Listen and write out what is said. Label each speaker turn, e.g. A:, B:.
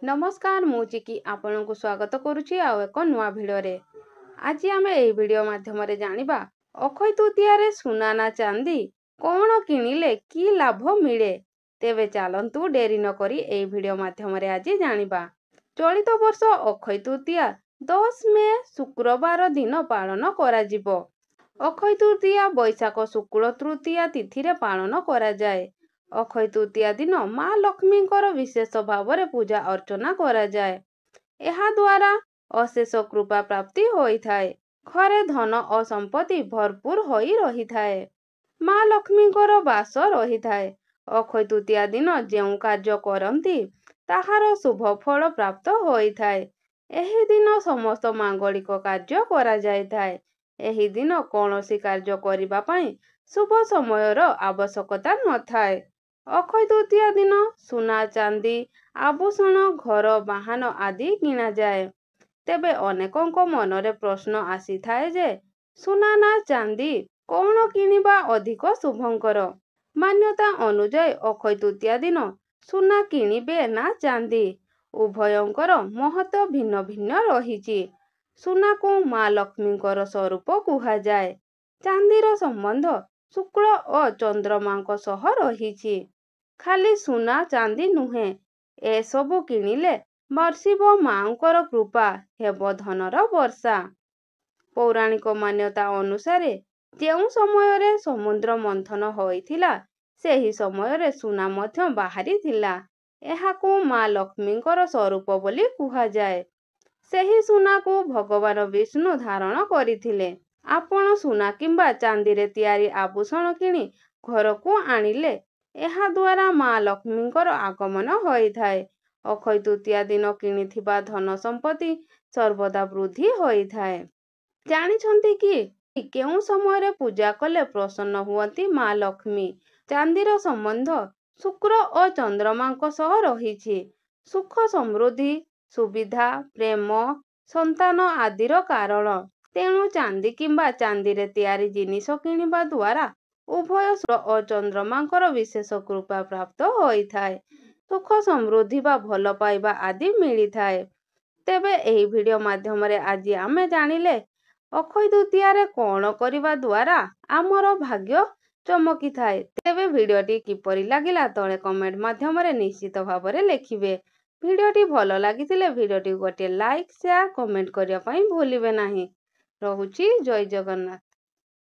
A: नमस्कार मु चिकी आपण को स्वागत करुच्ची आउ एक नुआ भिडियो। आज आम ए भिडियो माध्यम जानिबा अक्षय तृतीया रे सुना ना चांदी कौन किणिले कि लाभ मिले। तेबे चलंतु डेरी न करी ए भिडियो माध्यम आज जानिबा। चलित वर्ष अक्षय तृतीया 10 मे शुक्रवार दिन पालन करा जिवो। अक्षय तृतीया बैशाख शुक्ल तृतीया तिथि रे पालन करा जाए। अक्षय तृतीया दिन माँ लक्ष्मी विशेष भाव में पूजा अर्चना करा जाए। एहा द्वारा अशेष कृपा प्राप्ति होई थाए। घरे धन और संपत्ति भरपूर होई रही थाए। माँ लक्ष्मी वास रही थाए। अक्षय तृतीया दिन जेउ कार्य करती ताहार शुभ फल प्राप्त होई थाए। एही दिन समस्त मांगलिक कार्य करा जाय थाए। एही दिन कौनसी कार्य करिबा पई शुभ समयर आवश्यकता न थाए। अक्षय तृतीया दिन सुना चांदी आभूषण घर बाहन आदि किना जाए। तेबे अनेकों मनरे प्रश्न आसी थाए जे सुना ना चांदी कौन किनिबा अधिक शुभंकर। मान्यता अनुजाई अक्षय तृतीया दिन सुना किनिबे ना चांदी उभयंकर महत्व भिन्न भिन्न रहिछि। सुना को माँ लक्ष्मी स्वरूप कुहा जाए। चांदीर संबंध शुक्ल और चंद्रमा सह रहिछि। खाली सुना चांदी नुहे ए सबु किनिले बर्षिब माँकर कृपा हेब धनर वर्षा। पौराणिक मान्यता अनुसारे जेउ समय रे समुद्र मंथन होइथिला सेही समय रे सुना मध्य बाहरी थिला। एहाकू माँ लक्ष्मी स्वरूप बोली कुहा जाए। सेही सुना को भगवान विष्णु धारण करिथिले। आपण सुना किंबा चांदी रे तियारी आभूषण किणी घर को आनिले एहा द्वारा माँ लक्ष्मी आगमन होई थाए। अक्षय तृतीया दिन किणिथिबा धन संपत्ति सर्वदा वृद्धि होई थाए। जानिछंती कि केउ समय रे पूजा कले प्रसन्न हुअती माँ लक्ष्मी। चांदीर संबंध शुक्र और चंद्रमा सह रहिछि। सुख समृद्धि सुविधा प्रेम संतान आदिर कारण। तेणु चांदी किंबा चांदी रे तैयारी जिनिष किनिबा द्वारा उभय सूर्य और चंद्रमा विशेष कृपा प्राप्त होई थाए। सुख समृद्धि बा भल पाइबा आदि मिली थाए। तेबे एही वीडियो माध्यम रे आज आमे जानिले अक्षय तृतीया रे कौन करिबा द्वारा आमर भाग्य चमकी थाए। तेबे वीडियोटी किपरि लागिला तळे कमेंट माध्यम रे निश्चित भाव में लिखिबे। वीडियोटी भल लागिथिले वीडियोटी गोटे लाइक शेयर कमेंट करिया पई भूलिबे नाही। रहुची जय जगन्नाथ।